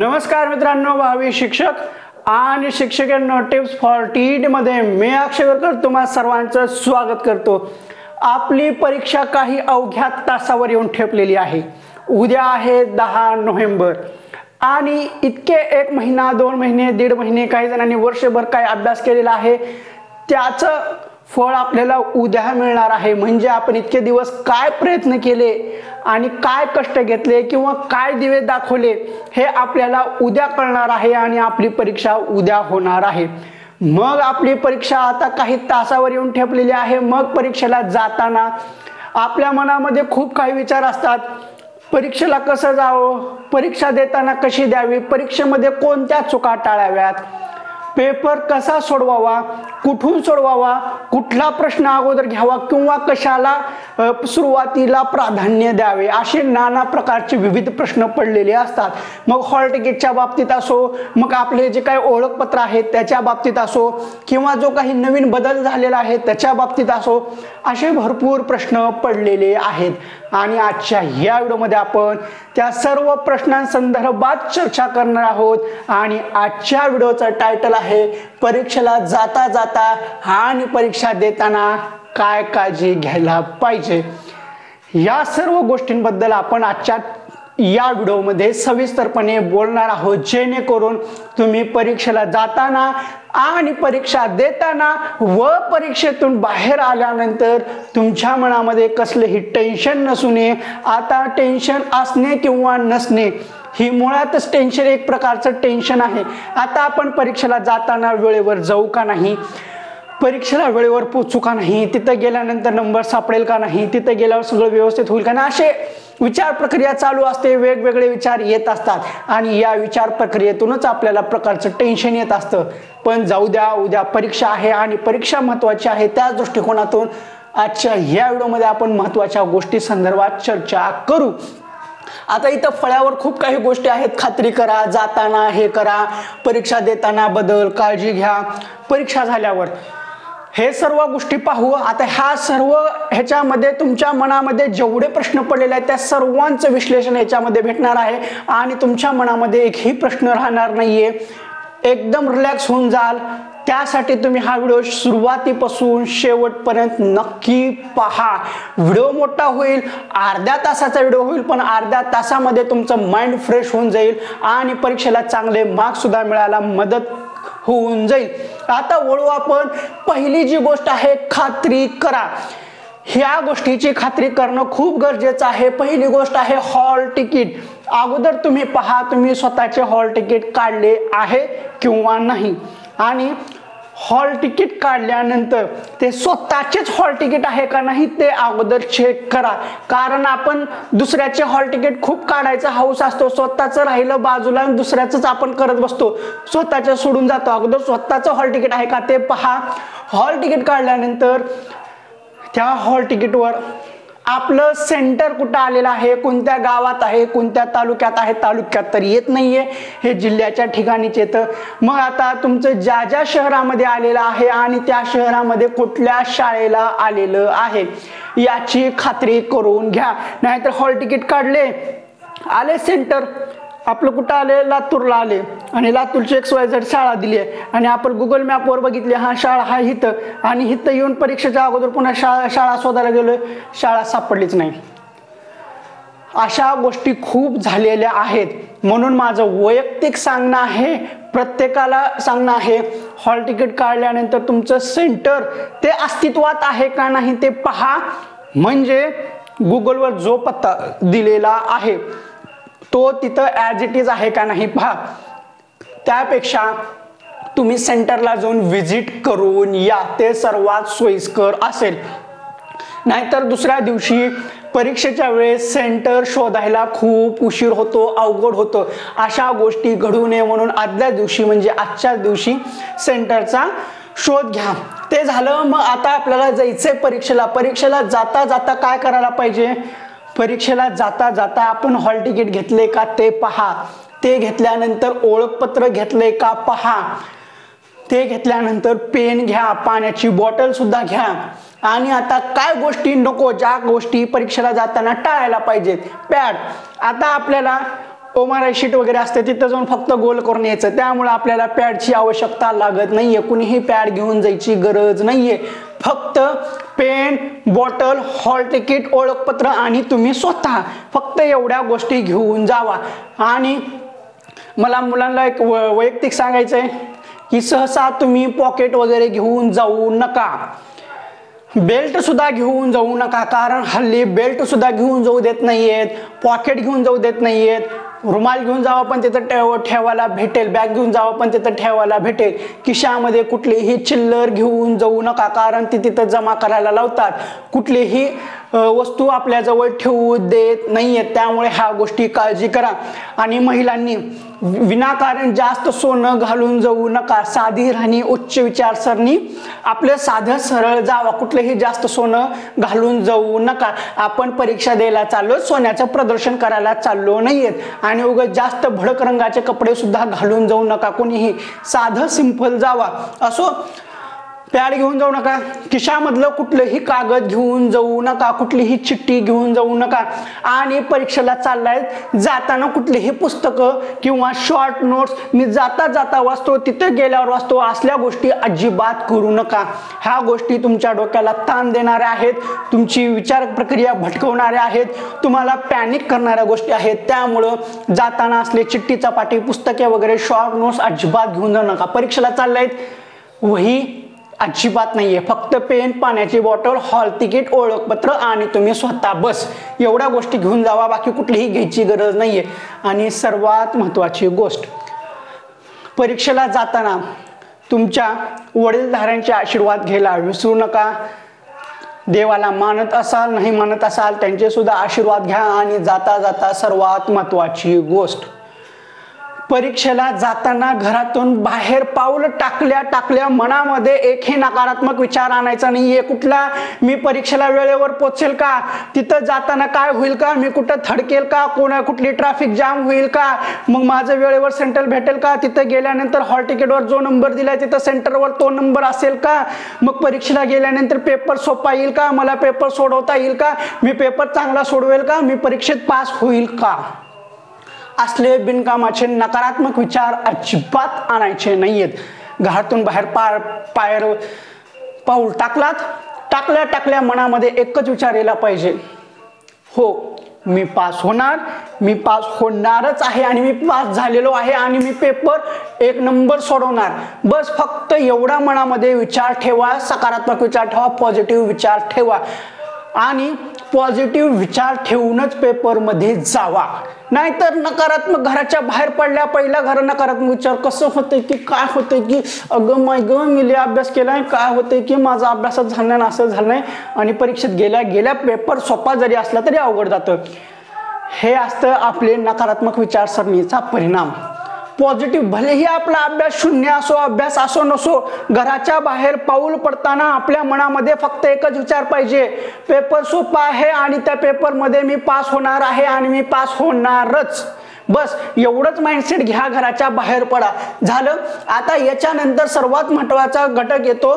नमस्कार मित्रांनो, भावी शिक्षक आणि शिक्षकांनो, टिप्स फॉर टीईटी मध्ये मी अक्षय तुम्हा सर्वांचं स्वागत करतो। आपली परीक्षा काही अवघ्या तासावर येऊन ठेपलेली आहे। उद्या आहे 10 नोव्हेंबर आणि इतके 1 महिना 2 महिने 1.5 महिने काही जणांनी वर्षभर काय अभ्यास केलेला आहे त्याचं फळ आपल्याला उद्या मिळणार आहे। म्हणजे आपण इतके दिवस काय प्रयत्न केले आणि काय कष्ट घेतले किंवा काय दिवे दाखवले हे आपल्याला उद्या कळणार आहे आणि आपली परीक्षा उद्या होणार आहे। मग आपली परीक्षा आता काही तासावर येऊन ठेपलेली आहे। मग परीक्षेला जाताना आपल्या मनामध्ये खूप काही विचार असतात। परीक्षेला कसं जावं, परीक्षा देताना कशी द्यावी, परीक्षेमध्ये कोणत्या चुका टाळाव्यात, पेपर कसा सोडवावा, कुठून सोडवावा, कुठला प्रश्न अगोदर घ्यावा किंवा कशाला सुरुवातीला प्राधान्य द्यावे, असे नाना प्रकारचे विविध प्रश्न पडलेले असतात। मग हॉल तिकीटच्या बाबतीत असो, मग आपले जे काही ओळखपत्र आहेत त्याच्या बाबतीत असो किंवा जो काही नवीन बदल झालेला आहे त्याच्या बाबतीत असो, असे भरपूर प्रश्न पडलेले आहेत। आणि आजच्या या व्हिडिओमध्ये आपण त्या सर्व प्रश्नांसंदर्भात चर्चा करणार आहोत। आणि आजच्या व्हिडिओचं टायटल आहे परीक्षेला जाता जाता आणि परीक्षा देताना काय काळजी घ्यायला पाहिजे। या सर्व गोष्टींबद्दल आपण आजच्या या व्हिडिओमध्ये सविस्तरपणे बोलणार आहोत, जेणेकरून तुम्ही परीक्षेला जाताना आणि परीक्षा देताना व परीक्षेतून बाहेर आल्यानंतर तुमच्या मनामध्ये कसलेही टेन्शन नसू नये। आता टेन्शन असणे किंवा नसणे ही मुळातच टेन्शन एक प्रकारचं टेन्शन आहे। आता आपण परीक्षेला जाताना वेळेवर जाऊ का नाही, परीक्षेला वेळेवर पोहोचू का नाही, तिथे गेल्यानंतर नंबर सापडेल का नाही, तिथे गेल्यावर सगळं व्यवस्थित होईल का नाही, असे विचार प्रक्रिया चालू असते। वेगवेगळे विचार येत असतात आणि या विचार प्रक्रियेतूनच आपल्याला प्रकारचं टेन्शन येत असतं। पण जाऊ द्या, उद्या परीक्षा आहे आणि परीक्षा महत्त्वाची आहे। त्याच दृष्टिकोनातून आजच्या या व्हिडिओमध्ये आपण महत्त्वाच्या गोष्टी संदर्भात चर्चा करू। आता इथं फळ्यावर खूप काही गोष्टी आहेत। खात्री करा, जाताना हे करा, परीक्षा देताना बदल, काळजी घ्या, परीक्षा झाल्यावर, हे सर्व गोष्टी पाहू। आता ह्या सर्व ह्याच्यामध्ये तुमच्या मनामध्ये जेवढे प्रश्न पडलेले आहेत त्या सर्वांचं विश्लेषण ह्याच्यामध्ये भेटणार आहे आणि तुमच्या मनामध्ये एकही प्रश्न राहणार नाहीये। एकदम रिलॅक्स होऊन जाल। त्यासाठी तुम्ही हा व्हिडिओ सुरुवातीपासून शेवटपर्यंत नक्की पहा। व्हिडिओ मोठा होईल, अर्ध्या तासाचा व्हिडिओ होईल, पण अर्ध्या तासामध्ये तुमचं माइंड फ्रेश होऊन जाईल आणि परीक्षेला चांगले मार्क्स सुद्धा मिळायला मदत होऊन जाईल। आता वळू आपण, पहिली जी गोष्ट आहे खात्री करा। ह्या गोष्टीची खात्री करणं खूप गरजेचं आहे। पहिली गोष्ट आहे हॉल तिकीट। अगोदर तुम्ही पहा तुम्ही स्वतःचे हॉल तिकीट काढले आहे किंवा नाही, आणि हॉल तिकीट काढल्यानंतर ते स्वतःचेच हॉल तिकीट आहे का नाही ते अगोदर चेक करा। कारण आपण दुसऱ्याचे हॉल तिकीट खूप काढायचा हौस असतो, स्वतःचं राहिलं बाजूला आणि दुसऱ्याचंच आपण करत बसतो, स्वतःच्या सोडून जातो। अगोदर स्वतःचं हॉल तिकीट आहे का ते पहा। हॉल तिकीट काढल्यानंतर त्या हॉल तिकीटवर आपलं सेंटर कुठं आलेलं आहे, कोणत्या गावात आहे, कोणत्या तालुक्यात आहे, तालुक्यात तर येत नाहीये, हे जिल्ह्याच्या ठिकाणीच येतं। मग आता तुमचं ज्या ज्या शहरामध्ये आलेलं आहे आणि त्या शहरामध्ये कुठल्या शाळेला आलेलं आहे याची खात्री करून घ्या। नाहीतर हॉल तिकीट काढले, आले सेंटर, आपलं कुठं आले, लातूरला आले आणि लातूरची XYZ शाळा दिली आहे आणि आपण गुगल मॅपवर बघितले हा शाळा हा इथं, आणि इथं येऊन परीक्षेच्या अगोदर पुन्हा शाळा शोधायला गेलो, शाळा सापडलीच नाही। अशा गोष्टी खूप झालेल्या आहेत। म्हणून माझं वैयक्तिक सांगणं आहे, प्रत्येकाला सांगणं आहे, हॉल तिकीट काढल्यानंतर तुमचं सेंटर ते अस्तित्वात आहे का नाही ते पहा। म्हणजे गुगलवर जो पत्ता दिलेला आहे तो तिथं ॲज इट इज आहे का नाही पहा। त्यापेक्षा तुम्ही सेंटरला जाऊन व्हिजिट करून या, ते सर्वात सोयीस्कर असेल। नाहीतर दुसऱ्या दिवशी परीक्षेच्या वेळेस सेंटर शोधायला खूप उशीर होतो, अवघड होतं। अशा गोष्टी घडू नये म्हणून आदल्या दिवशी म्हणजे आजच्या दिवशी सेंटरचा शोध घ्या। ते झालं, मग आता आपल्याला जायचंय परीक्षेला। परीक्षेला जाता जाता काय करायला पाहिजे, परीक्षेला जाता जाता आपण हॉल तिकीट घेतले का ते पहा। ते घेतल्यानंतर ओळखपत्र घेतले का पहा। ते घेतल्यानंतर पेन घ्या, पाण्याची बॉटल सुद्धा घ्या। आणि आता काय गोष्टी नको, ज्या गोष्टी परीक्षेला जाताना टाळायला पाहिजेत, पॅड। आता आपल्याला MRI शीट वगैरे असते तिथं जाऊन फक्त गोल करून यायचं, त्यामुळे आपल्याला पॅडची आवश्यकता लागत नाहीये, कुणीही पॅड घेऊन जायची गरज नाहीये. फक्त पेन, बॉटल, हॉल तिकीट, ओळखपत्र आणि तुम्ही स्वतः फक्त एवढ्या गोष्टी घेऊन जावा. आणि मला मुलांना एक वैयक्तिक सांगायचं आहे की सहसा तुम्ही पॉकेट वगैरे घेऊन जाऊ नका, बेल्ट सुद्धा घेऊन जाऊ नका, कारण हल्ली बेल्ट सुद्धा घेऊन जाऊ देत नाहीयेत, पॉकेट घेऊन जाऊ देत नाहीयेत. रुमाल घेऊन जावा पण तिथं ठेवायला भेटेल, बॅग घेऊन जावा पण तिथं ठेवायला भेटेल. खिशामध्ये कुठलीही चिल्लर घेऊन जाऊ नका, कारण ती तिथं जमा करायला लावतात, कुठलीही वस्तू आपल्याजवळ ठेवू देत नाहीयेत. त्यामुळे ह्या गोष्टी काळजी करा. आणि महिलांनी विनाकारण जास्त सोनं घालून जाऊ नका, साधी राहणी, उच्च विचारसरणी, आपलं साधं सरळ जावा, कुठलंही जास्त सोनं घालून जाऊ नका. आपण परीक्षा द्यायला चाललो, सोन्याचं प्रदर्शन करायला चाललो नाहीयेत. आणि उगाच जास्त भडक रंगाचे कपडे सुद्धा घालून जाऊ नका, कोणीही साधं सिंपल जावा. असो, पॅड घेऊन जाऊ नका, खिशामधलं कुठलंही कागद घेऊन जाऊ नका, कुठलीही चिठ्ठी घेऊन जाऊ नका. आणि परीक्षेला चाललाय जाताना कुठलीही पुस्तकं किंवा शॉर्ट नोट्स मी जाता जाता वाचतो, तिथे गेल्यावर वाचतो, असल्या गोष्टी अजिबात करू नका. ह्या गोष्टी तुमच्या डोक्याला ताण देणाऱ्या आहेत, तुमची विचार प्रक्रिया भटकवणाऱ्या आहेत, तुम्हाला पॅनिक करणाऱ्या गोष्टी आहेत. त्यामुळं जाताना असले चिठ्ठी, चपाटी, पुस्तके वगैरे शॉर्ट नोट्स अजिबात घेऊन जाऊ नका. परीक्षेला चाललाय वही अजिबात नाहीये, फक्त पेन, पाण्याची बॉटल, हॉल तिकीट, ओळखपत्र आणि तुम्ही स्वतः, बस एवढ्या गोष्टी घेऊन जावा, बाकी कुठलीही घ्यायची गरज नाहीये. आणि सर्वात महत्त्वाची गोष्ट, परीक्षेला जाताना तुमच्या वडीलधाऱ्यांचे आशीर्वाद घ्यायला विसरू नका. देवाला मानत असाल, नाही मानत असाल, त्यांचे सुद्धा आशीर्वाद घ्या. आणि जाता जाता सर्वात महत्त्वाची गोष्ट, परीक्षेला जाताना घरातून बाहेर पाऊल टाकल्या मनामध्ये एकही नकारात्मक विचार आणायचा नाहीये. कुठला मी परीक्षेला वेळेवर पोहोचेल का, तिथं जाताना काय होईल का, मी कुठं थडकेल का, कुठली ट्रॅफिक जाम होईल का, मग माझं वेळेवर सेंटर भेटेल का, तिथं गेल्यानंतर हॉल तिकीटवर जो नंबर दिलाय तिथं सेंटरवर तो नंबर असेल का, मग परीक्षेला गेल्यानंतर पेपर सोपा येईल का, मला पेपर सोडवता येईल का, मी पेपर चांगला सोडवेल का, मी परीक्षेत पास होईल का, असले बिनकामाचे नकारात्मक विचार अजिबात आणायचे नाहीयेत. घरातून बाहेर पाऊल टाकल्या मनामध्ये एकच विचार यायला पाहिजे, हो मी पास होणार, मी पास होणारच आहे आणि मी पास झालेलो आहे आणि मी पेपर 1 नंबर सोडवणार. बस फक्त एवढा मनामध्ये विचार ठेवा, सकारात्मक विचार ठेवा, पॉझिटिव्ह विचार ठेवा. आणि पॉझिटिव्ह विचार ठेवूनच पेपरमध्ये जावा. नाहीतर नकारात्मक, घराच्या बाहेर पडल्या पहिला घर नकारात्मक विचार, कसं होतंय की काय होतंय की अगं माय ग मी लय अभ्यास केलाय, काय होतंय की माझा अभ्यासात झालं नाही, असं झालं नाही, आणि परीक्षेत गेल्या पेपर सोपा जरी असला तरी अवघड जातं. हे असतं आपले नकारात्मक विचारसरणीचा परिणाम. पॉझिटिव्ह, भलेही आपला अभ्यास शून्य असो, अभ्यास असो नसो, घराच्या बाहेर पाऊल पडताना आपल्या मनामध्ये फक्त एकच विचार पाहिजे, पेपर सोपा आहे आणि त्या पेपरमध्ये मी पास होणार आहे आणि मी पास होणारच. बस एवढंच माइंडसेट घ्या, घराच्या बाहेर पडा, झालं. आता याच्यानंतर सर्वात महत्त्वाचा घटक येतो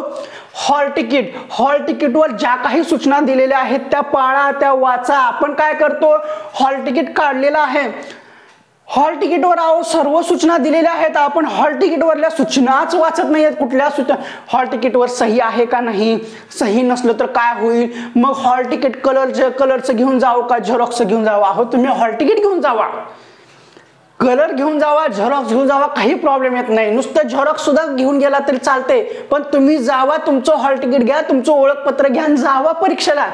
हॉल तिकीट. हॉल तिकीटवर ज्या काही सूचना दिलेल्या आहेत त्या पाळा, त्या वाचा. आपण काय करतो, हॉल तिकीट काढलेलं आहे, हॉल तिकीटवर सर्व सूचना दिलेल्या आहेत, आपण हॉल तिकीटवरल्या सूचनाच वाचत नाहीयेत. कुठल्या सूचना, हॉल तिकीटवर सही आहे का नाही, सही नसलं तर काय होईल, मग हॉल तिकीट कलरचं घेऊन जावं का झेरॉक्स घेऊन जावं. अहो तुम्ही हॉल तिकीट घेऊन जावा, कलर घेऊन जावा, झेरॉक्स घेऊन जावा, काही प्रॉब्लेम येत नाही. नुसतं झेरॉक्स सुद्धा घेऊन गेला तरी चालते, पण तुम्ही जावा, तुमचं हॉल तिकीट घ्या, तुमचं ओळखपत्र घ्या, जावा परीक्षेला.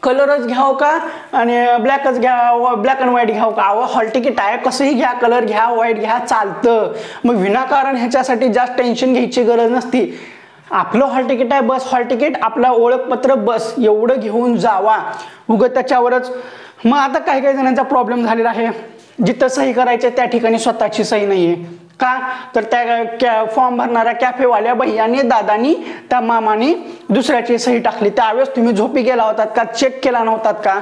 कलरच घ्याव का आणि ब्लॅकच घ्या, ब्लॅक अँड व्हाईट घ्याव का, हॉल तिकीट आहे, कसंही घ्या, कलर घ्या, व्हाईट घ्या, चालतं. मग विनाकारण ह्याच्यासाठी जास्त टेन्शन घ्यायची गरज नसती. आपलं हॉल तिकीट आहे, बस हॉल तिकीट, आपलं ओळखपत्र, बस एवढं घेऊन जावा. त्याच्यावरच मग आता काही जणांचा प्रॉब्लेम झालेला आहे, जिथं सही करायचे त्या ठिकाणी स्वतःची सही नाहीये. का तर त्या फॉर्म भरणाऱ्या कॅफेवाल्या भैयाने, दादानी, त्या मामाने दुसऱ्याची सही टाकली. त्यावेळेस तुम्ही झोपी गेला होतात का, चेक केला नव्हतात का,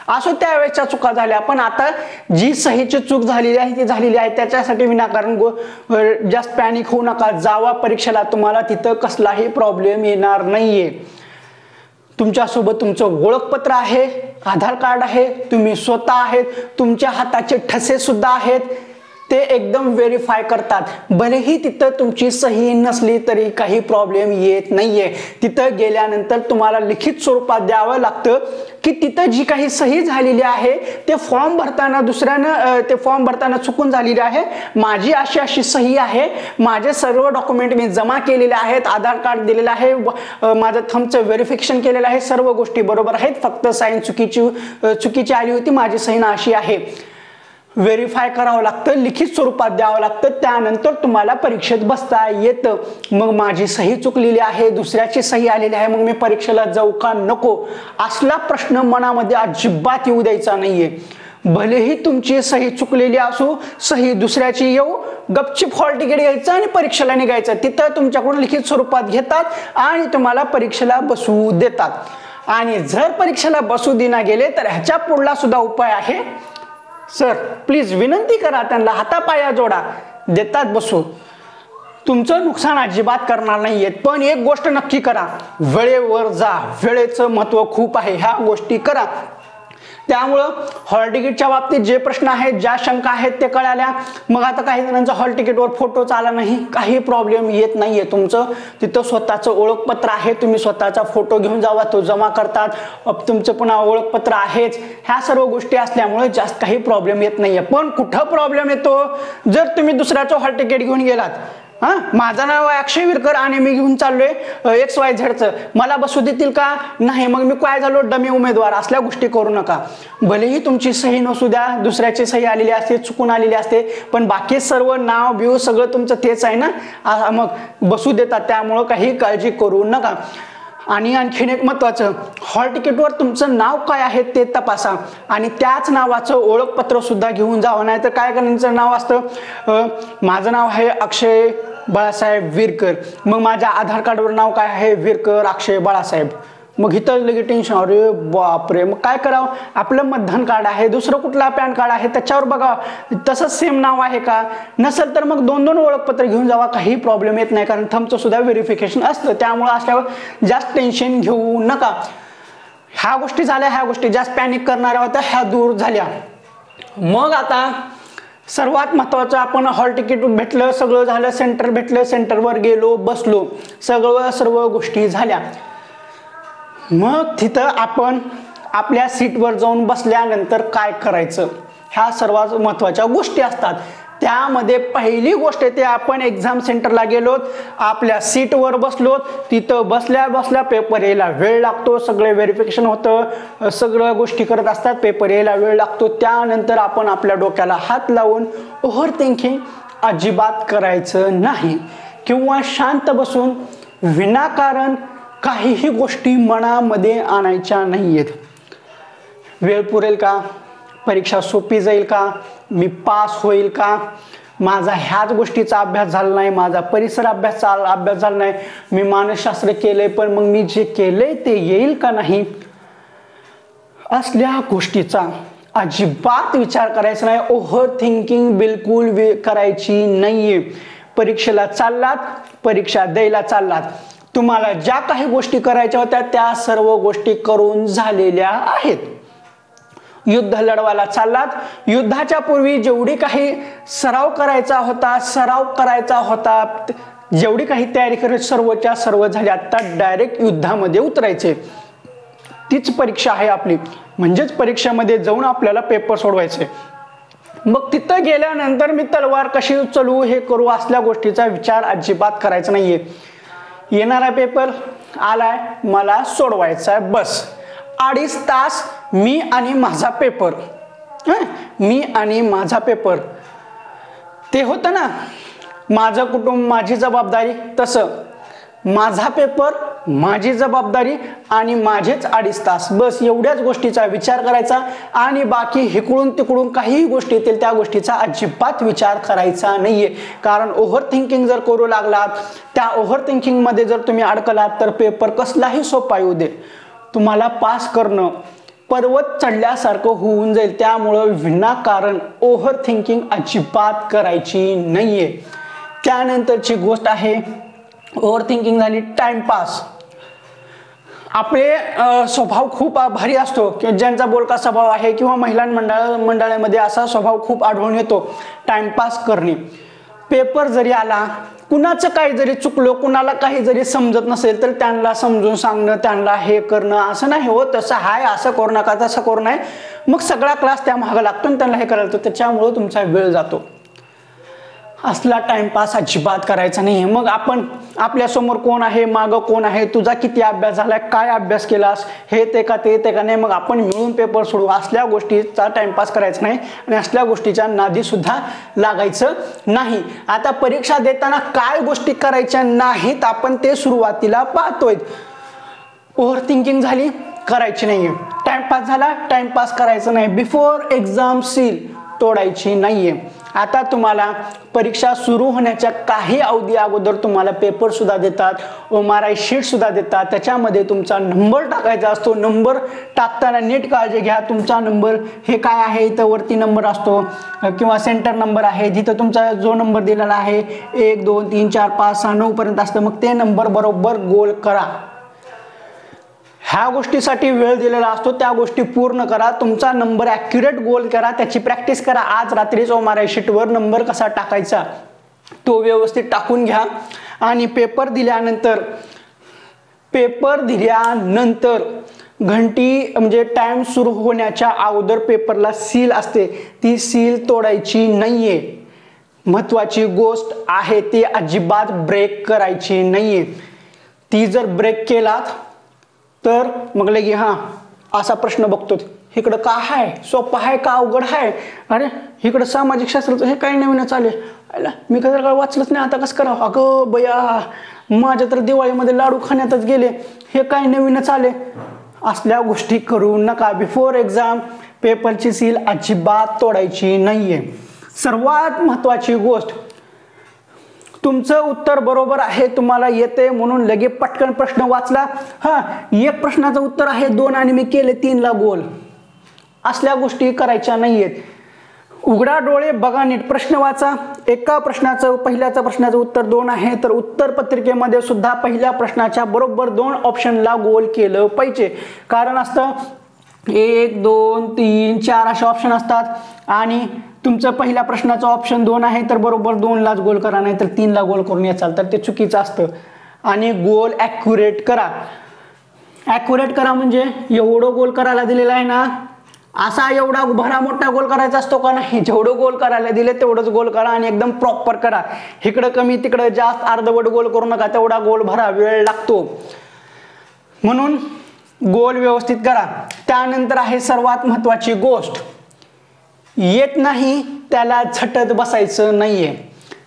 असो त्यावेळेसच्या चुका झाल्या. पण आता जी सहीची चूक झालेली आहे ती झालेली आहे, त्याच्यासाठी विनाकारण जास्त पॅनिक होऊ नका. जावा परीक्षेला, तुम्हाला तिथं कसलाही प्रॉब्लेम येणार नाहीये. तुमच्यासोबत तुमचं ओळखपत्र आहे, आधार कार्ड आहे, तुम्ही स्वतः आहेत, तुमच्या हाताचे ठसे सुद्धा आहेत, ते एकदम व्हेरीफाय करतात. भलेही तिथं तुमची सही नसली तरी काही प्रॉब्लेम येत नाहीये. तिथं गेल्यानंतर तुम्हाला लिखित स्वरूपात द्यावं लागतं की तिथं जी काही सही झालेली आहे ते फॉर्म भरताना दुसऱ्यानं ते फॉर्म भरताना चुकून झालेली आहे, माझी अशी अशी सही आहे, माझे सर्व डॉक्युमेंट मी जमा केलेले आहेत, आधार कार्ड दिलेलं आहे, माझं थंबचं व्हेरिफिकेशन केलेलं आहे, सर्व गोष्टी बरोबर आहेत, फक्त साईन चुकीची आली होती, माझी सही अशी आहे. व्हेरीफाय करावं लागतं, लिखित स्वरूपात द्यावं लागतं, त्यानंतर तुम्हाला परीक्षेत बसता येतं. मग माझी सही चुकलेली आहे, दुसऱ्याची सही आलेली आहे, मग मी परीक्षेला जाऊ का नको असला प्रश्न मनामध्ये अजिबात येऊ द्यायचा नाहीये. भलेही तुमची सही चुकलेली असू, सही दुसऱ्याची येऊ, गपचीप हॉल तिकीट घ्यायचं आणि परीक्षेला निघायचं. तिथं तुमच्याकडून लिखित स्वरूपात घेतात आणि तुम्हाला परीक्षेला बसवू देतात. आणि जर परीक्षेला बसू देना गेले तर ह्याच्या पुढला सुद्धा उपाय आहे. सर प्लीज विनंती करा, त्यांना हातापाया जोडा, देतात बसू. तुमचं नुकसान अजिबात करणार नाहीयेत. पण एक गोष्ट नक्की करा, वेळेवर जा. वेळेचं महत्व खूप आहे, ह्या गोष्टी करा. त्यामुळं हॉल तिकीटच्या बाबतीत जे प्रश्न आहेत, ज्या शंका आहेत ते कळाल्या. मग आता काही जणांचा हॉल तिकीटवर फोटोच आला नाही, काही प्रॉब्लेम येत नाहीये. तुमचं तिथं स्वतःचं ओळखपत्र आहे, तुम्ही स्वतःचा फोटो घेऊन जावा, तो जमा करतात. तुमचं पुन्हा ओळखपत्र आहेच. ह्या सर्व गोष्टी असल्यामुळे जास्त काही प्रॉब्लेम येत नाहीये. पण कुठं प्रॉब्लेम येतो, जर तुम्ही दुसऱ्याचं हॉल तिकीट घेऊन गेलात, माझं नाव आहे अक्षय विरकर आणि मी घेऊन चाललोय XYZ, मला बसू देतील का नाही, मग मी काय झालो डमी उमेदवार, असल्या गोष्टी करू नका. भलेही तुमची सही नसू द्या, दुसऱ्याची सही आलेली असते, चुकून आलेली असते, पण बाकी सर्व नाव बिव सगळं तुमचं तेच आहे ना, मग बसू देतात. त्यामुळं काही काळजी करू नका. आणि आणखीन एक महत्त्वाचं, हॉल तिकीटवर तुमचं नाव काय आहे ते तपासा आणि त्याच नावाचं ओळखपत्र सुद्धा घेऊन जावं. नाही तर काय करण्याचं नाव असतं, माझं नाव आहे अक्षय बाळासाहेब विरकर, मग माझ्या आधार कार्डवर नाव काय आहे, विरकर अक्षय बाळासाहेब. मग इथं लगेच टेन्शन, अरे बापरे, मग काय करावं, आपलं मतदान कार्ड आहे, दुसरं कुठला पॅन कार्ड आहे त्याच्यावर बघावं तसंच सेम नाव आहे का, नसेल तर मग दोन दोन ओळखपत्र घेऊन जावा, काही प्रॉब्लेम येत नाही, कारण थंबचं सुद्धा व्हेरिफिकेशन असतं. त्यामुळे असल्यावर जास्त टेन्शन घेऊ नका. ह्या गोष्टी झाल्या, ह्या गोष्टी जास्त पॅनिक करणाऱ्या होत्या, ह्या दूर झाल्या. मग आता सर्वात महत्त्वाचं, आपण हॉल तिकीट भेटलं, सगळं झालं, सेंटर भेटलं, सेंटरवर गेलो, बसलो, सर्व गोष्टी झाल्या. मग तिथं आपण आपल्या सीटवर जाऊन बसल्यानंतर काय करायचं, ह्या सर्वात महत्त्वाच्या गोष्टी असतात. त्यामध्ये पहिली गोष्ट ते आपण एक्झाम सेंटरला गेलोत, आपल्या सीटवर बसलोत, तिथं बसल्या बसल्या पेपर यायला वेळ लागतो, सगळे व्हेरिफिकेशन होतं, सगळ्या गोष्टी करत असतात, पेपर यायला वेळ लागतो. त्यानंतर आपण आपल्या डोक्याला हात लावून ओव्हर थिंकिंग अजिबात करायचं नाही किंवा शांत बसून विनाकारण काहीही गोष्टी मनामध्ये आणायच्या नाहीयेत. वेळ पुरेल का, परीक्षा सोपी जाईल का, मी पास होईल का, माझा ह्याच गोष्टीचा अभ्यास झाला नाही, माझा परिसर अभ्यास झाला नाही, मी मानसशास्त्र केलंय पण मग मी जे केलंय ते येईल का नाही, असल्या गोष्टीचा अजिबात विचार करायचा नाही. ओव्हर थिंकिंग बिलकुल करायची नाहीये. परीक्षेला चाललात, परीक्षा द्यायला चाललात, तुम्हाला ज्या काही गोष्टी करायच्या होत्या त्या सर्व गोष्टी करून झालेल्या आहेत. युद्ध लढवायला चाललात, युद्धाच्या पूर्वी जेवढी काही सराव करायचा होता, जेवढी काही तयारी करायची सर्वच्या सर्व झाली. आता डायरेक्ट युद्धामध्ये उतरायचे. तीच परीक्षा आहे आपली, म्हणजेच परीक्षेमध्ये जाऊन आपल्याला पेपर सोडवायचे. मग तिथं गेल्यानंतर मी तलवार कशी उचलू, हे करू, असल्या गोष्टीचा विचार अजिबात करायचा नाहीये. येणारा पेपर आलाय, मला सोडवायचा आहे, बस. 2.5 तास मी आणि माझा पेपर, मी आणि माझा पेपर, ते होतं ना माझं कुटुंब माझी जबाबदारी, तसं माझा पेपर माझी जबाबदारी आणि माझेच 2.5 तास, बस एवढ्याच गोष्टीचा विचार करायचा. आणि बाकी हिकडून तिकडून काही गोष्टी येतील त्या गोष्टीचा अजिबात विचार करायचा नाहीये. कारण ओव्हर थिंकिंग जर करू लागलात, त्या ओव्हर थिंकिंग मध्ये जर तुम्ही अडकलात तर पेपर कसलाही सोपा येऊ दे, तुम्हाला पास करणं पर्वत चढल्यासारखं होऊन जाईल. त्यामुळं विनाकारण ओव्हर थिंकिंग अजिबात करायची नाहीये. त्यानंतरची गोष्ट आहे, ओव्हर थिंकिंग झाली टाइमपास. आपले स्वभाव खूप भारी असतो की ज्यांचा बोलका स्वभाव आहे किंवा महिला मंडळामध्ये असा स्वभाव खूप आढळून येतो, टाइमपास करणे. पेपर जरी आला, कुणाचं काही जरी चुकलो, कुणाला काही जरी समजत नसेल तर त्यांना समजून सांगणं, त्यांना हे करणं, असं नाही हो तसं आहे, असं करू नका, तसं करू नये. मग सगळा क्लास त्या मागं लागतो आणि त्यांना हे करायला लागतो, त्याच्यामुळं तुमचा वेळ जातो. असला टाइमपास अजिबात करायचा नाही. मग आपण आपल्या समोर कोण आहे, मागं कोण आहे, तुझा किती अभ्यास झालाय, काय अभ्यास केलास, हे ते का ते का नाही, मग आपण मिळून पेपर सोडू. असल्या गोष्टीचा टाइमपास करायचा नाही आणि असल्या गोष्टीच्या नादी सुद्धा लागायचं नाही. आता परीक्षा देताना काय गोष्टी करायच्या नाहीत आपण ते सुरुवातीला पाहतोय. ओव्हर थिंकिंग झाली, करायची नाहीये. टाइमपास झाला, टाइमपास करायचं नाही. बिफोर एक्झाम सील तोडायची नाहीये. आता तुम्हाला परीक्षा सुरू होण्याच्या काही अवधी अगोदर तुम्हाला पेपर सुद्धा देतात, MRI शीट सुद्धा देतात. त्याच्यामध्ये तुमचा नंबर टाकायचा असतो. नंबर टाकताना नीट काळजी घ्या. तुमचा नंबर हे काय आहे, इथं वरती नंबर असतो किंवा सेंटर नंबर आहे, जिथं तुमचा जो नंबर दिलेला आहे 1 2 3 4 5 6 9 पर्यंत असतं. मग ते नंबर बरोबर गोल करा. ह्या गोष्टीसाठी वेळ दिलेला असतो, त्या गोष्टी पूर्ण करा. तुमचा नंबर ॲक्युरेट गोल करा, त्याची प्रॅक्टिस करा. आज रात्रीच MRI शीटवर नंबर कसा टाकायचा तो व्यवस्थित टाकून घ्या. आणि पेपर दिल्यानंतर घंटी म्हणजे टाइम सुरू होण्याच्या अगोदर पेपरला सील असते, ती सील तोडायची नाहीये. महत्वाची गोष्ट आहे, ती अजिबात ब्रेक करायची नाहीये. ती जर ब्रेक केलात तर मग लगे असा प्रश्न बघतो, इकडं का आहे, सोपं आहे का अवघड आहे, अरे इकडं सामाजिक शास्त्राचं हे काही नवीनच आले, मी कधी वाचलंच नाही, आता कसं करावं, अगं बया माझ्या तर दिवाळीमध्ये लाडू खाण्यातच गेले, हे काही नवीनच आले. असल्या गोष्टी करू नका. बिफोर एक्झाम पेपरची सील अजिबात तोडायची नाहीये. सर्वात महत्वाची गोष्ट, तुमचं उत्तर बरोबर आहे, तुम्हाला येते म्हणून लगे पटकन प्रश्न वाचला, एक प्रश्नाचं उत्तर आहे 2 आणि मी केले 3 ला गोल, असल्या गोष्टी करायच्या नाहीयेत. उघडा डोळे, बघा नीट, प्रश्न वाचा. एका पहिल्याच्या प्रश्नाचं उत्तर 2 आहे तर उत्तर पत्रिकेमध्ये सुद्धा पहिल्या प्रश्नाच्या बरोबर 2 ऑप्शनला गोल केलं पाहिजे. कारण असतं 1 2 3 4 असे ऑप्शन असतात आणि तुमचं पहिल्या प्रश्नाचं ऑप्शन 2 आहे तर बरोबर 2 लाच गोल करा, नाही तर 3 ला गोल करून याचाल तर ते चुकीचं असतं. आणि गोल ॲक्युरेट करा. ॲक्युरेट करा म्हणजे एवढं गोल करायला दिलेलं आहे ना, असा एवढा भरा मोठा गोल करायचा असतो का नाही, जेवढं गोल करायला दिले तेवढंच गोल करा आणि एकदम प्रॉपर करा. इकडं कमी तिकडं जास्त अर्धवट गोल करू नका, तेवढा गोल भरा, वेळ लागतो. म्हणून गोल व्यवस्थित करा. त्यानंतर आहे सर्वात महत्वाची गोष्ट, येत नाही त्याला झटत बसायचं नाहीये.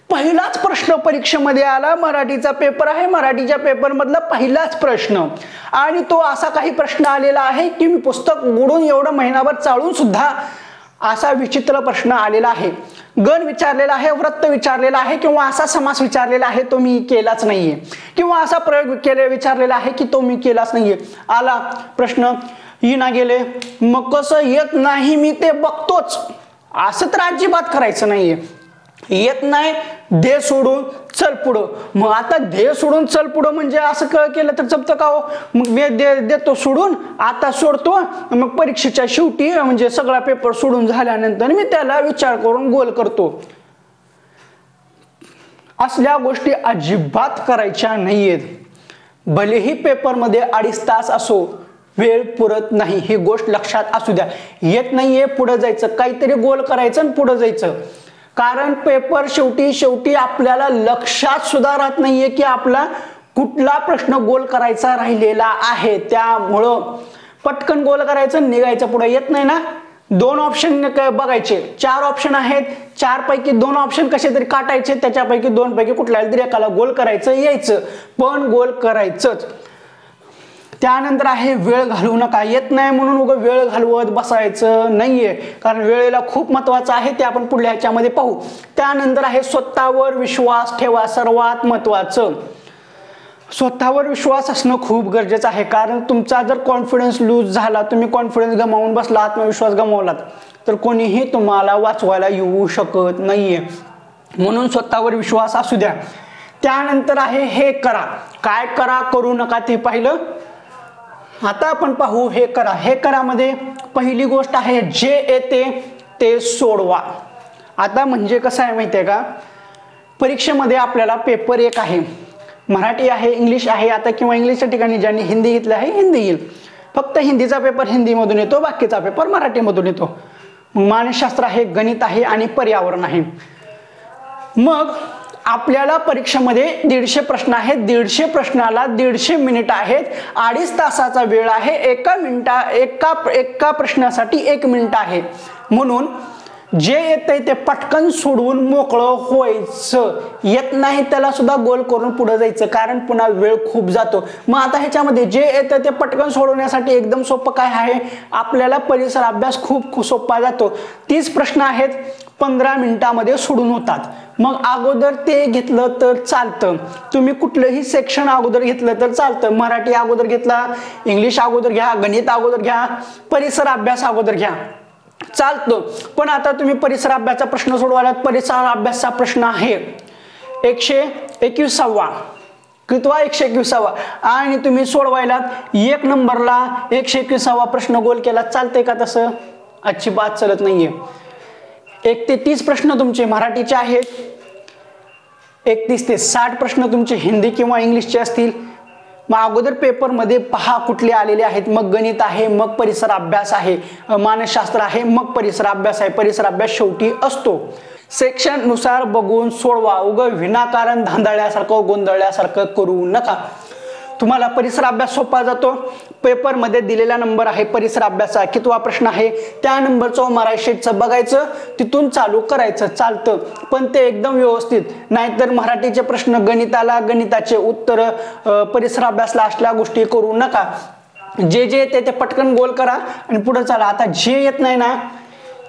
पहिलाच प्रश्न परीक्षेमध्ये आला, मराठीचा पेपर आहे, मराठीच्या पेपर मधला पहिलाच प्रश्न, आणि तो असा काही प्रश्न आलेला आहे की मी पुस्तक उघडून एवढं महिनाभर चालून सुद्धा असा विचित्र प्रश्न आलेला आहे. गण विचारलेला आहे, वृत्त विचारलेला आहे, किंवा असा समास विचारलेला आहे तो मी केलाच नाहीये, किंवा असा प्रयोग विचारलेला आहे की तो मी केलाच नाहीये. आला प्रश्न, येईना गेले, मग कसं येत नाही मी ते बघतोच, असं तर अजिबात करायचं नाहीये. येत नाही, दे सोडून चल पुढं. मग आता दे सोडून चल पुढं म्हणजे असं केलं तर जमतं का हो? मग मी देतो सोडून, आता सोडतो, मग परीक्षेच्या शेवटी म्हणजे सगळा पेपर सोडून झाल्यानंतर मी त्याला विचार करून गोल करतो. असल्या गोष्टी अजिबात करायच्या नाहीयेत. भलेही पेपरमध्ये 2.5 तास असो, वेळ पुरत नाही, ही गोष्ट लक्षात असू द्या. येत नाहीये, पुढे जायचं, काहीतरी गोल करायचं आणि पुढे जायचं. कारण पेपर शेवटी आपल्याला लक्षात सुद्धा राहत नाहीये की आपला कुठला प्रश्न गोल करायचा राहिलेला आहे. त्यामुळं पटकन गोल करायचं, निघायचं पुढे. येत नाही ना, 2 ऑप्शन बघायचे, 4 ऑप्शन आहेत, 4 पैकी 2 ऑप्शन कसे तरी काटायचे, त्याच्यापैकी 2 पैकी कुठल्या तरी एकाला गोल करायचं, यायचं, पण गोल करायचंच. त्यानंतर आहे वेळ घालवू नका. येत नाही म्हणून उगाच वेळ घालवत बसायचं नाहीये, कारण वेळेला खूप महत्वाचं आहे, ते आपण पुढल्या ह्याच्यामध्ये पाहू. त्यानंतर आहे स्वतःवर विश्वास ठेवा. सर्वात महत्वाचं, स्वतःवर विश्वास असणं खूप गरजेचं आहे. कारण तुमचा जर कॉन्फिडन्स लूज झाला, तुम्ही कॉन्फिडन्स गमावून बसला, आत्मविश्वास गमावलात, तर कोणीही तुम्हाला वाचवायला येऊ शकत नाहीये. म्हणून स्वतःवर विश्वास असू द्या. त्यानंतर आहे हे करा. काय करा करू नका ते पाहिलं. आता आपण पाहू हे करा. हे करामध्ये पहिली गोष्ट आहे जे येते ते सोडवा. आता म्हणजे कसं आहे माहिती आहे का, परीक्षेमध्ये आपल्याला पेपर एक आहे, मराठी आहे, इंग्लिश आहे. आता किंवा इंग्लिशच्या ठिकाणी ज्यांनी हिंदी घेतलं आहे हिंदी येईल, फक्त हिंदीचा पेपर हिंदीमधून येतो, बाकीचा पेपर मराठीमधून येतो. मानसशास्त्र आहे, गणित आहे आणि पर्यावरण आहे. मग आपल्याला परीक्षेमध्ये 150 प्रश्न आहेत. 150 प्रश्नाला 150 मिनिट आहेत. 2.5 तासाचा वेळ आहे. एका प्रश्नासाठी 1 मिनिट आहे. म्हणून जे येतंय ते पटकन सोडवून मोकळं व्हायचं. येत नाही त्याला सुद्धा गोल करून पुढे जायचं, कारण पुन्हा वेळ खूप जातो. मग आता ह्याच्यामध्ये जे येतं ते पटकन सोडवण्यासाठी एकदम सोपं काय आहे, आपल्याला परिसर अभ्यास खूप सोपा जातो. 30 प्रश्न आहेत, 15 मिनिटामध्ये सोडून होतात. मग अगोदर ते घेतलं तर चालतं. तुम्ही कुठलंही सेक्शन अगोदर घेतलं तर चालतं. मराठी अगोदर घेतला, इंग्लिश अगोदर घ्या, गणित अगोदर घ्या, परिसर अभ्यास अगोदर घ्या, चालतं. पण आता तुम्ही परिसर अभ्यासाचा प्रश्न सोडवायला, परिसर अभ्यासाचा प्रश्न आहे 121वा किंवा 121वा आणि तुम्ही सोडवायला 1 नंबरला 121वा प्रश्न गोल केला, चालतंय का? तसं अजिबात चालत नाहीये. 1 ते 30 प्रश्न तुमचे मराठीचे आहेत, 31 ते 60 प्रश्न तुमचे हिंदी किंवा इंग्लिशचे असतील. मग अगोदर पेपरमध्ये पहा कुठले आलेले आहेत. मग गणित आहे, मग परिसर अभ्यास आहे, मानसशास्त्र आहे, मग परिसर अभ्यास आहे. परिसर अभ्यास शेवटी असतो. सेक्शन नुसार बघून सोडवा. उगाच विनाकारण धांदळल्यासारखं गोंधळल्यासारखं करू नका. तुम्हाला परिसर अभ्यास सोपा जातो. पेपरमध्ये दिलेला नंबर आहे परिसर अभ्यासा, कितवा प्रश्न आहे त्या नंबरचं MRI शीटचं बघायचं, तिथून चालू करायचं, चालतं. पण ते एकदम व्यवस्थित. नाहीतर मराठीचे प्रश्न गणिताला, गणिताचे उत्तर परिसर अभ्यासला असल्या गोष्टी करू नका. जे येते ते पटकन गोल करा आणि पुढे चला. आता जे येत नाही ना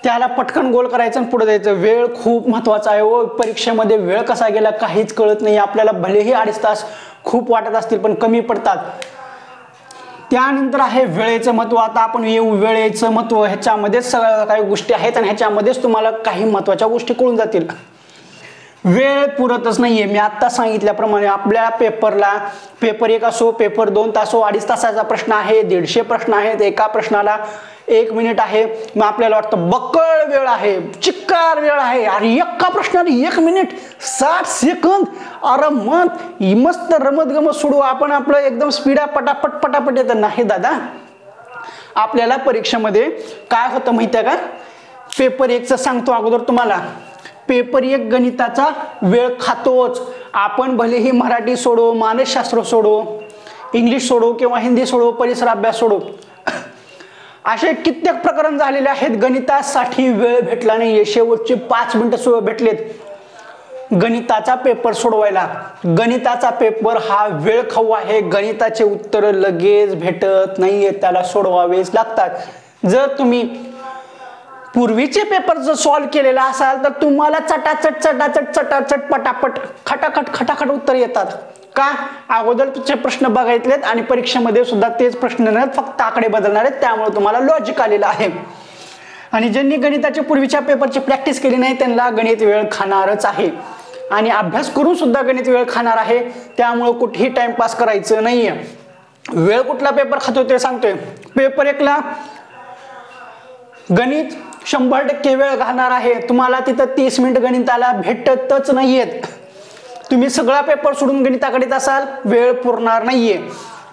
त्याला पटकन गोल करायचं आणि पुढे जायचं. वेळ खूप महत्वाचा आहे. व परीक्षेमध्ये वेळ कसा गेला काहीच कळत नाही आपल्याला. भलेही 2.5 तास खूप वाटत असतील पण कमी पडतात. त्यानंतर आहे वेळेचं महत्व. आता आपण येऊ वेळेचं महत्व. ह्याच्यामध्येच सगळ्या काही गोष्टी आहेत आणि ह्याच्यामध्येच तुम्हाला काही महत्वाच्या गोष्टी कळून जातील. वेळ पुरतच नाहीये. मी आता सांगितल्याप्रमाणे आपल्या पेपरला, पेपर 1 असो, पेपर 2 असो, 2.5 तासाचा प्रश्न आहे, 150 प्रश्न आहेत, एका प्रश्नाला 1 मिनिट आहे. मग आपल्याला वाटतं बक्कळ वेळ आहे, चिक्कार वेळ आहे, अरे एका प्रश्नाला 1 मिनिट 60 सेकंद, अरे मस्त रमत गमत सोडू आपण, आपलं एकदम स्पीडा पटापट येतं. नाही दादा, आपल्याला परीक्षेमध्ये काय होतं माहिती आहे का, पेपर 1चं सांगतो अगोदर तुम्हाला. पेपर 1 गणिताचा वेळ खातोच. आपण भलेही मराठी सोडो, मानसशास्त्र सोडो, इंग्लिश सोडो किंवा हिंदी सोडो, परिसर अभ्यास सोडो, असे कित्येक प्रकरण झालेले आहेत. गणितासाठी वेळ भेटला नाहीये. शेवटचे 5 मिनिटं भेटलेत गणिताचा पेपर सोडवायला. गणिताचा पेपर हा वेळ खाऊ आहे. गणिताचे उत्तर लगेच भेटत नाहीये, त्याला सोडवावेच लागतात. जर तुम्ही पूर्वीचे पेपर जर सॉल्व केलेला असाल तर तुम्हाला चटाचट पटापट खटाखट उत्तर येतात. का? अगोदरचे प्रश्न बघितलेत आणि परीक्षेमध्ये सुद्धा तेच प्रश्न नाहीत, फक्त आकडे बदलणार आहेत. त्यामुळे तुम्हाला लॉजिक आलेलं आहे. आणि ज्यांनी गणिताच्या पूर्वीच्या पेपरची प्रॅक्टिस केली नाही त्यांना गणित वेळ खाणारच आहे. आणि अभ्यास करून सुद्धा गणित वेळ खाणार आहे. त्यामुळे कुठेही टाइमपास करायचं नाहीये. वेळ कुठला पेपर खातो ते सांगतोय. पेपर 1ला गणित 100% वेळ घालणार आहे. तुम्हाला तिथं 30 मिनिट गणिताला भेटतच नाहीयेत. तुम्ही सगळा पेपर सोडून गणिताकडे असाल, वेळ पुरणार नाहीये.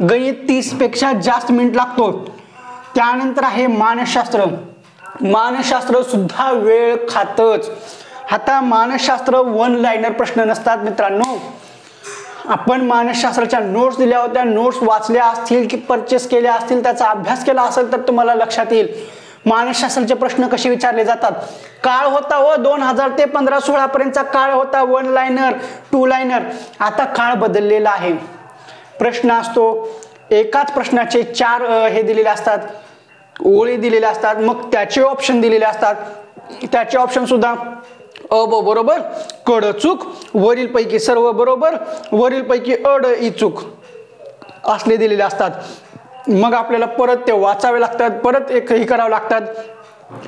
गणित 30 पेक्षा जास्त मिनिट लागतो. त्यानंतर आहे मानसशास्त्र. मानसशास्त्र सुद्धा वेळ खातच. आता मानसशास्त्र 1 लाइनर प्रश्न नसतात मित्रांनो. आपण मानसशास्त्राच्या नोट्स दिल्या होत्या, नोट्स वाचल्या असतील की परचेस केल्या असतील, त्याचा अभ्यास केला असेल तर तुम्हाला लक्षात येईल मानसशास्त्राचे प्रश्न कसे विचारले जातात. काळ होता व 2000 ते 15-16 पर्यंतचा काळ होता 1 लाइनर 2 लाइनर. आता काळ बदललेला आहे. प्रश्न असतो, एकाच प्रश्नाचे 4 हे दिलेले असतात, ओळी दिलेल्या असतात. मग त्याचे ऑप्शन दिलेले असतात. त्याचे ऑप्शन सुद्धा बरोबर, कड चूक, वरील पैकी सर्व बरोबर, वरील पैकी अड ई चूक असले दिलेले असतात. मग आपल्याला परत ते वाचावे लागतात, परत एकही करावं लागतात.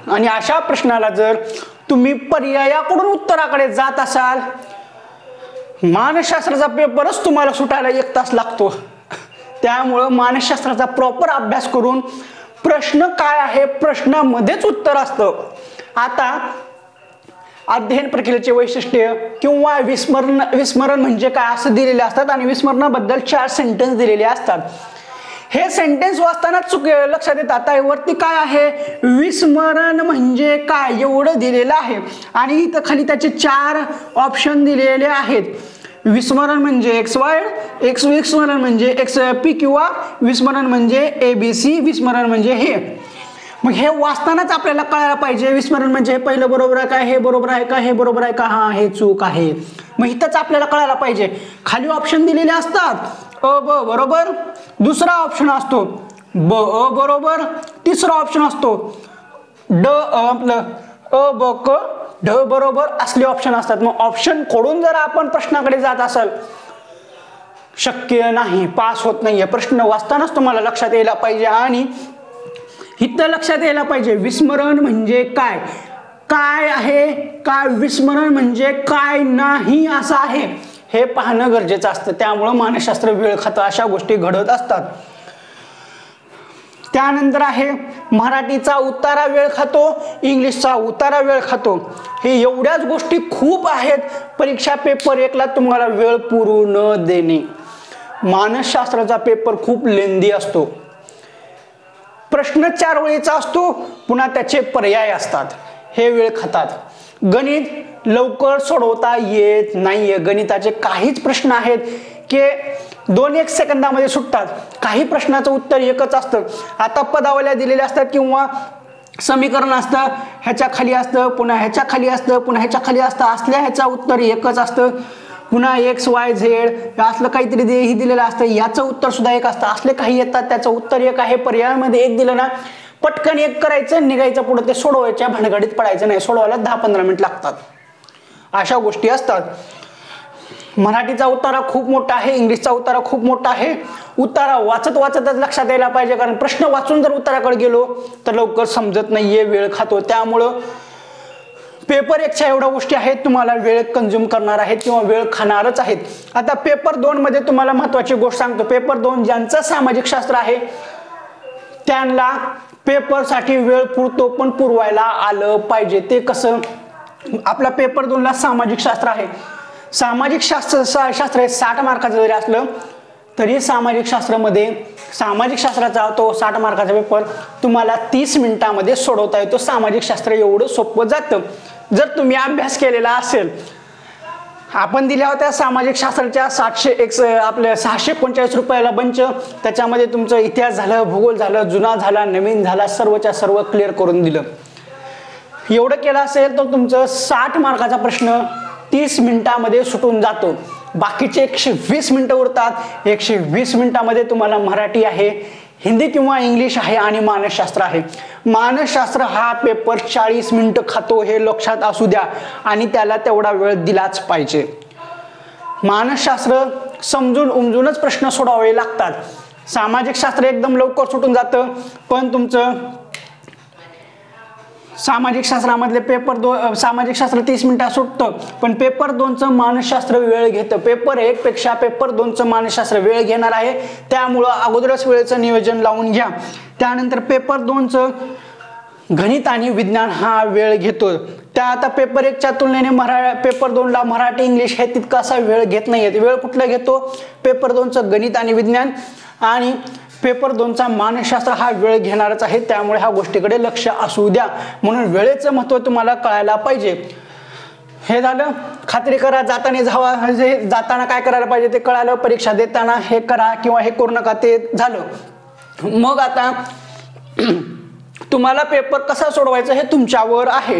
आणि अशा प्रश्नाला जर तुम्ही पर्यायाकडून उत्तराकडे जात असाल, मानसशास्त्राचा पेपरच तुम्हाला सुटायला 1 तास लागतो. त्यामुळं मानसशास्त्राचा प्रॉपर अभ्यास करून प्रश्न काय आहे प्रश्नामध्येच उत्तर असतं. आता अध्ययन प्रक्रियेचे वैशिष्ट्य किंवा विस्मरण म्हणजे काय असं दिलेले असतात आणि विस्मरणाबद्दल 4 सेंटेन्स दिलेले असतात. हे सेंटेन्स वाचताना लक्षात येतात. आता वरती काय आहे विस्मरण म्हणजे काय एवढं दिलेलं आहे आणि इथं खाली त्याचे 4 ऑप्शन दिलेले आहेत. विस्मरण म्हणजे XY, विस्मरण म्हणजे XP किंवा विस्मरण म्हणजे ABC, विस्मरण म्हणजे हे. मग हे वाचतानाच आपल्याला कळायला पाहिजे विस्मरण म्हणजे हे पहिलं बरोबर आहे का, हे बरोबर आहे का, हे बरोबर आहे का, हा हे चूक आहे. मग इथंच आपल्याला कळायला पाहिजे. खाली ऑप्शन दिलेले असतात अ ब बरोबर, दुसरा ऑप्शन असतो ब अ बरोबर, तिसरा ऑप्शन असतो ड आपलं अ ब क ढ बरोबर असले ऑप्शन असतात. मग ऑप्शन कडून जर आपण प्रश्नाकडे जात असाल शक्य नाही, पास होत नाहीये. प्रश्न वाचतानाच तुम्हाला लक्षात यायला पाहिजे आणि इथं लक्षात यायला पाहिजे विस्मरण म्हणजे काय, काय आहे, काय विस्मरण म्हणजे काय नाही असं आहे हे पाहणं गरजेचं असतं. त्यामुळं मानसशास्त्र वेळ खातं, अशा गोष्टी घडत असतात. त्यानंतर आहे मराठीचा उतारा वेळ खातो, इंग्लिशचा उतारा वेळ खातो. हे एवढ्याच गोष्टी खूप आहेत. परीक्षा पेपर 1ला तुम्हाला वेळ पुरू न देणे. मानसशास्त्राचा पेपर खूप लेंदी असतो. प्रश्न 4 ओळीचा असतो, पुन्हा त्याचे पर्याय असतात. हे वेळ खातात. गणित लवकर सोडवता येत नाहीये. गणिताचे काहीच प्रश्न आहेत की 2-1 सेकंदामध्ये सुटतात. काही प्रश्नाचं उत्तर एकच असतं. आता पदावल्या दिलेल्या असतात किंवा समीकरण असतं, ह्याच्या खाली असतं, पुन्हा ह्याच्या खाली असतं, पुन्हा ह्याच्या खाली असतं. असल्या ह्याचं उत्तर एकच असतं. पुन्हा XYZ असलं काहीतरी ही दिलेलं असतं, याचं उत्तर सुद्धा एक असतं. असले काही येतात त्याचं उत्तर एक आहे. पर्यायामध्ये एक दिलं ना पटकन एक करायचं निघायचं, पुढे ते सोडवायच्या भानगडीत पडायचं नाही. सोडवायला 10-15 मिनिट लागतात. अशा गोष्टी असतात. मराठीचा उतारा खूप मोठा आहे, इंग्लिशचा उतारा खूप मोठा आहे. उतारा वाचत वाचतच लक्षात यायला पाहिजे, कारण प्रश्न वाचून जर उत्तराकडे गेलो तर लवकर समजत नाहीये, वेळ खातो. त्यामुळं पेपर 1च्या एवढ्या गोष्टी आहेत तुम्हाला वेळ कंझ्युम करणार आहेत किंवा वेळ खाणारच आहेत. आता पेपर 2 मध्ये तुम्हाला महत्वाची गोष्ट सांगतो. पेपर 2 ज्यांचं सामाजिक शास्त्र आहे त्यांना पेपरसाठी वेळ पुरतो, पण पुरवायला आलं पाहिजे. ते कसं, आपला पेपर 2ला सामाजिक शास्त्र आहे. सामाजिक शास्त्र 60 मार्काचं जरी असलं तरी सामाजिक शास्त्राचा तो 60 मार्काचा पेपर तुम्हाला 30 मिनिटांमध्ये सोडवता येतो. सामाजिक शास्त्र एवढं सोपं जातं जर तुम्ही अभ्यास केलेला असेल. आपण दिल्या होत्या सामाजिक शास्त्राच्या 639 रुपयाला बंच. त्याच्यामध्ये तुमचं इतिहास झालं, भूगोल झालं, जुना झाला, नवीन झाला, सर्वच्या सर्व क्लिअर करून दिलं. एवढं केलं असेल तर तुमचं 60 मार्काचा प्रश्न 30 मिनिटांमध्ये सुटून जातो. बाकीचे 120 मिनिटं उरतात. 120 मिनिटांमध्ये तुम्हाला मराठी आहे, हिंदी किंवा इंग्लिश आहे आणि मानसशास्त्र आहे. मानसशास्त्र हा पेपर 40 मिनिटं खातो, हे लक्षात असू द्या आणि त्याला तेवढा वेळ दिलाच पाहिजे. मानसशास्त्र समजून उमजूनच प्रश्न सोडवावे लागतात. सामाजिक शास्त्र एकदम लवकर सुटून जातं, पण तुमचं सामाजिक शास्त्रामधले सामाजिक शास्त्र 30 मिनिटात सुटतं, पण पेपर 2चं मानसशास्त्र वेळ घेतं. पेपर 1 पेक्षा पेपर 2चं मानसशास्त्र वेळ घेणार आहे. त्यामुळं अगोदरच वेळेचं नियोजन लावून घ्या. त्यानंतर पेपर 2चं गणित आणि विज्ञान हा वेळ घेतो. त्या आता पेपर 1च्या तुलनेने पेपर 2ला मराठी इंग्लिश हे तितकासा वेळ घेत नाहीये. वेळ कुठला घेतो, पेपर 2चं गणित आणि विज्ञान आणि पेपर 2चा मानसशास्त्र हा वेळ घेणारच आहे. त्यामुळे ह्या गोष्टीकडे लक्ष असू द्या. म्हणून वेळेचं महत्त्व तुम्हाला कळायला पाहिजे. हे झालं. खात्री करा जाताना काय करायला पाहिजे ते कळालं. परीक्षा देताना हे करा किंवा हे करू नका ते झालं. मग आता तुम्हाला पेपर कसा सोडवायचा हे तुमच्यावर आहे.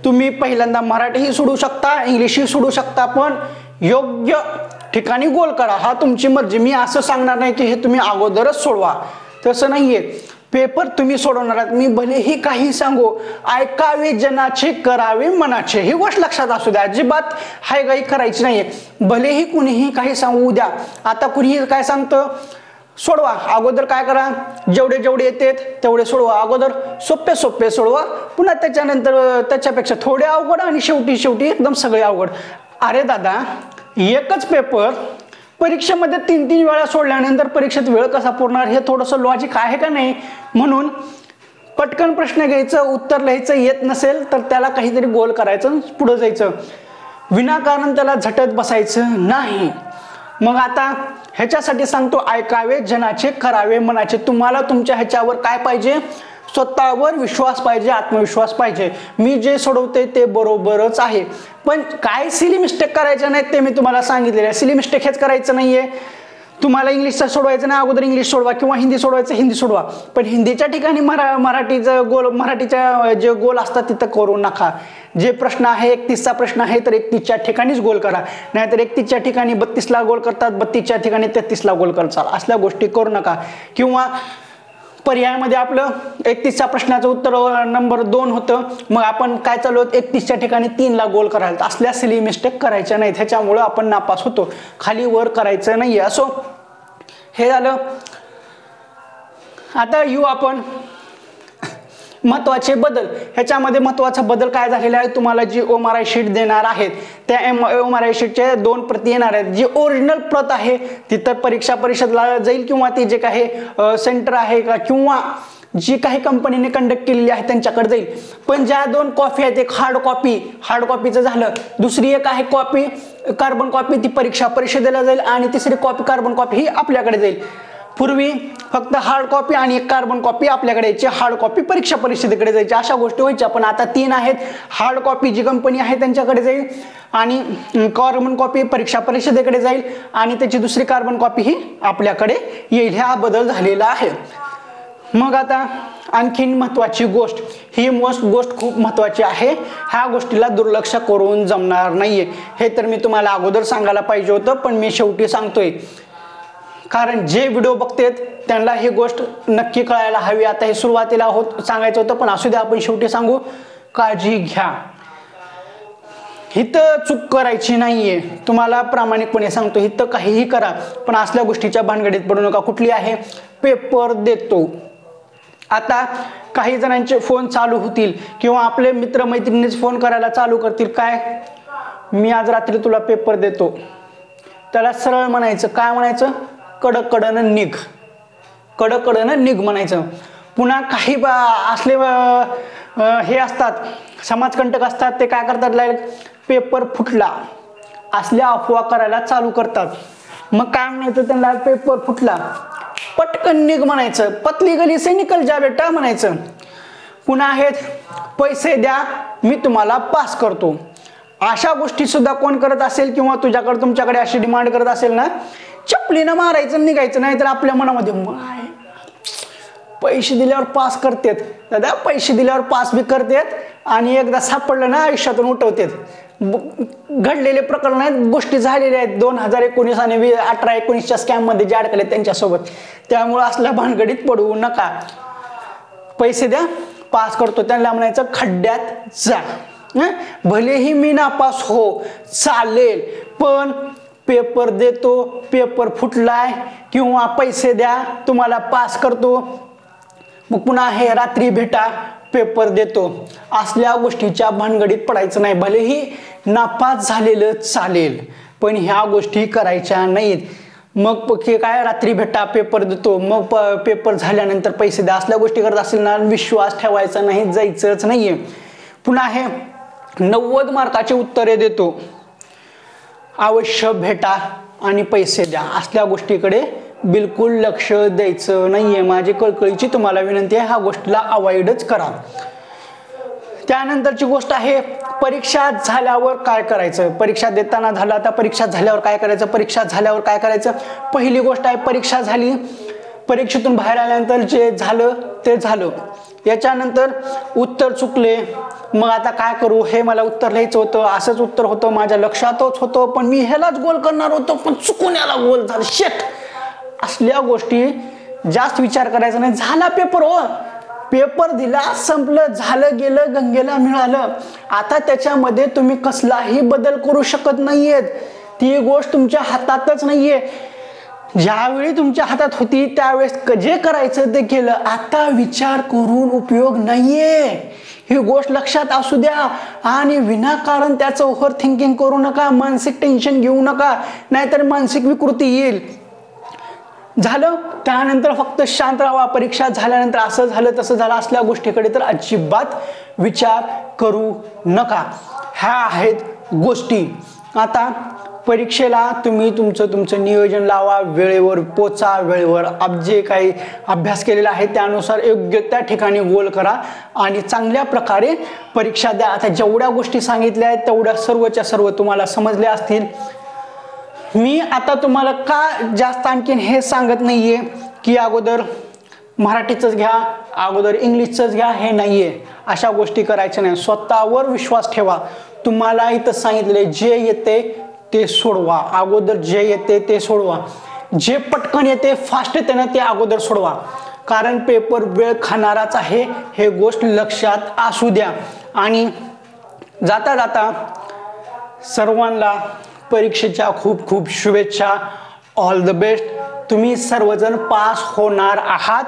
तुम्ही पहिल्यांदा मराठीही सोडू शकता, इंग्लिशही सोडू शकता, पण योग्य ठिकाणी गोल करा. हा तुमची मर्जी. मी असं सांगणार नाही की हे तुम्ही अगोदरच सोडवा, तसं नाहीये. पेपर तुम्ही सोडवणार आहात. मी भलेही काही सांगू, ऐकावे जनाचे करावे मनाचे, ही गोष्ट लक्षात असू द्या. अजिबात हायगाई करायची नाहीये. भलेही कुणीही काही सांगू द्या. आता कुणीही काय सांगतं सोडवा, अगोदर काय करा, जेवढे येतात तेवढे सोडवा. अगोदर सोपे सोडवा, पुन्हा त्याच्यानंतर त्याच्यापेक्षा थोडे अवघड आणि शेवटी एकदम सगळे अवघड. अरे दादा, एकच पेपर परीक्षेमध्ये 3-3 वेळा सोडल्यानंतर परीक्षेत वेळ कसा पुरणार, हे थोडंसं लॉजिक आहे का नाही. म्हणून पटकन प्रश्न घ्यायचं, उत्तर लिहायचं येत नसेल तर त्याला काहीतरी गोल करायचं, पुढे जायचं, विनाकारण त्याला झटत बसायचं नाही. मग आता ह्याच्यासाठी सांगतो, ऐकावे जनाचे करावे मनाचे. तुम्हाला तुमच्या ह्याच्यावर काय पाहिजे, स्वतःवर विश्वास पाहिजे, आत्मविश्वास पाहिजे. मी जे सोडवते ते बरोबरच आहे. पण काय सिली मिस्टेक करायचं नाही ते मी तुम्हाला सांगितलेलं आहे. सिली मिस्टेक हेच करायचं नाहीये. तुम्हाला इंग्लिशचं सोडवायचं नाही, अगोदर इंग्लिश सोडवा, किंवा हिंदी सोडवायचं हिंदी सोडवा. पण हिंदीच्या ठिकाणी मराठीच्या जे गोल असतात तिथं करू नका. जे प्रश्न आहे 31चा प्रश्न आहे तर 31च्या ठिकाणीच गोल करा. नाहीतर 31च्या ठिकाणी 32ला गोल करतात, 32च्या ठिकाणी 33ला गोल करतात. असल्या गोष्टी करू नका. किंवा पर्यायामध्ये आपलं 31च्या प्रश्नाचं उत्तर नंबर 2 होतं, मग आपण काय चालू 31च्या ठिकाणी 3ला गोल करायला. असल्या सिली मिस्टेक करायच्या नाहीत, ह्याच्यामुळं आपण नापास होतो. खाली वर करायचं नाहीये. असो, हे झालं. आता येऊ आपण महत्वाचे बदल. ह्याच्यामध्ये महत्वाचा बदल काय झालेला आहे, तुम्हाला जी OMRI शीट देणार आहेत त्या OMRI शीटच्या 2 प्रती येणार आहेत. जी ओरिजिनल प्रत आहे ती तर परीक्षा परिषदला जाईल, किंवा ती जे काही सेंटर आहे का किंवा जी काही कंपनीने कंडक्ट केलेली आहे त्यांच्याकडे जाईल. पण ज्या 2 कॉपी आहेत, एक हार्ड कॉपीचं झालं, दुसरी एक आहे कॉपी कार्बन कॉपी, ती परीक्षा परिषदेला जाईल, आणि तिसरी कॉपी कार्बन कॉपी ही आपल्याकडे जाईल. पूर्वी फक्त हार्ड कॉपी आणि एक कार्बन कॉपी आपल्याकडे यायची, हार्ड कॉपी परीक्षा परिषदेकडे जायची, अशा गोष्टी व्हायच्या. पण आता 3 आहेत. हार्ड कॉपी जी कंपनी आहे त्यांच्याकडे जाईल, आणि कार्बन कॉपी परीक्षा परिषदेकडे जाईल, आणि त्याची दुसरी कार्बन कॉपी ही आपल्याकडे येईल. हा बदल झालेला आहे. मग आता आणखीन महत्वाची गोष्ट, ही गोष्ट खूप महत्वाची आहे. ह्या गोष्टीला दुर्लक्ष करून जमणार नाहीये. हे तर मी तुम्हाला अगोदर सांगायला पाहिजे होतं, पण मी शेवटी सांगतोय. कारण जे व्हिडिओ बघतेत त्यांना ही गोष्ट नक्की कळायला हवी. आता हे सुरुवातीला सांगायचं होतं, पण असू द्या, आपण शेवटी सांगू. काळजी घ्या, हिथं चूक करायची नाहीये. तुम्हाला प्रामाणिकपणे सांगतो, हिथं काहीही करा, पण असल्या गोष्टीच्या भानगडीत पडू नका. कुठली आहे, पेपर देतो. आता काही जणांचे फोन चालू होतील, किंवा आपले मित्रमैत्रिणीच फोन करायला चालू करतील, काय मी आज रात्री तुला पेपर देतो. त्याला सरळ म्हणायचं, काय म्हणायचं, कडकडनं निघ, कडकडनं निघ म्हणायचं. पुन्हा काही असले हे असतात, समाजकंटक असतात, ते काय करतात, पेपर फुटला असल्या अफवा करायला चालू करतात. मग काय म्हणायचं त्यांना, पेपर फुटला, पटकन निघ म्हणायचं, पतली गली से निकल जा बेटा म्हणायचं. पुन्हा आहेत, पैसे द्या मी तुम्हाला पास करतो. अशा गोष्टी सुद्धा कोण करत असेल, किंवा तुमच्याकडे अशी डिमांड करत असेल ना, चपलीनं मारायचं, निघायचं. नाही तर आपल्या मनामध्ये पैसे दिल्यावर पास करतेत, दादा पैसे दिल्यावर पास बी करतेत, आणि एकदा सापडलं ना आयुष्यातून उठवतेत. घडलेले प्रकरण आहेत, गोष्टी झालेल्या आहेत 2019 आणि 18-19च्या स्कॅम मध्ये जे अडकले त्यांच्यासोबत. त्यामुळे असल्या भानगडीत पडू नका. पैसे द्या, पास करतो. त्यांना म्हणायचं खड्ड्यात जा. भलेही मी नापास हो चालेल, पण पेपर देतो, पेपर फुटलाय, किंवा पैसे द्या तुम्हाला पास करतो. मग पुन्हा हे रात्री भेटा, पेपर देतो. असल्या गोष्टीच्या भानगडीत पडायचं नाही. भलेही नापास झालेलं चालेल, पण ह्या गोष्टी करायच्या नाहीत. मग काय रात्री भेटा, पेपर देतो, मग पेपर झाल्यानंतर पैसे द्या, असल्या गोष्टी करत असेल ना, विश्वास ठेवायचा नाही, जायचंच नाहीये. पुन्हा हे 90 मार्काचे उत्तरे देतो, अवश्य भेटा आणि पैसे द्या, असल्या गोष्टीकडे बिलकुल लक्ष द्यायचं नाहीये. माझी कळकळीची तुम्हाला विनंती आहे, ह्या गोष्टीला अवॉइडच करा. त्यानंतरची गोष्ट आहे, परीक्षा झाल्यावर काय करायचं. परीक्षा देताना झालं, आता परीक्षा झाल्यावर काय करायचं, परीक्षा झाल्यावर काय करायचं. पहिली गोष्ट आहे, परीक्षा झाली, परीक्षेतून बाहेर आल्यानंतर जे झालं ते झालं. याच्यानंतर उत्तर चुकले, मग आता काय करू, हे मला उत्तर लिहायचं होतं, असंच उत्तर होतं, माझ्या लक्षातच होतं, पण मी ह्यालाच गोल करणार होतो, पण चुकून याला गोल झालं, शेट. असल्या गोष्टी जास्त विचार करायचा नाही. झाला पेपर, हो पेपर दिला, संपलं, झालं, गेलं, गंगेला मिळालं. आता त्याच्यामध्ये तुम्ही कसलाही बदल करू शकत नाहीयेत. ती गोष्ट तुमच्या हातातच नाहीये. ज्यावेळी तुमच्या हातात होती त्यावेळेस जे करायचं ते केलं. आता विचार करून उपयोग नाहीये. ही गोष्ट लक्षात असू द्या आणि विनाकारण त्याचं ओव्हर थिंकिंग करू नका, मानसिक टेन्शन घेऊ नका, नाहीतर मानसिक विकृती येईल. झालं, त्यानंतर फक्त शांत राहा. परीक्षा झाल्यानंतर असं झालं तसं झालं असल्या गोष्टीकडे तर अजिबात विचार करू नका. ह्या आहेत गोष्टी. आता परीक्षेला तुम्ही तुमचं नियोजन लावा, वेळेवर पोचा, वेळेवर जे काही अभ्यास केलेला आहे त्यानुसार योग्य त्या ठिकाणी गोल करा आणि चांगल्या प्रकारे परीक्षा द्या. आता जेवढ्या गोष्टी सांगितल्या आहेत तेवढ्या सर्वच्या सर्व तुम्हाला समजल्या असतील. मी आता तुम्हाला का जास्त आणखीन हे सांगत नाहीये की अगोदर मराठीचंच घ्या, अगोदर इंग्लिशचंच घ्या, हे नाहीये. अशा गोष्टी करायच्या नाही. स्वतःवर विश्वास ठेवा. तुम्हाला इथं सांगितले जे येते ते सोडवा. अगोदर जे येते ते सोडवा. जे पटकन येते, फास्ट येते ना, ते अगोदर सोडवा. कारण पेपर वेळ खाणाराच आहे, हे गोष्ट लक्षात असू द्या. आणि जाता जाता सर्वांना परीक्षेच्या खूप खूप शुभेच्छा. All the best. तुम्ही सर्वजण पास होणार आहात.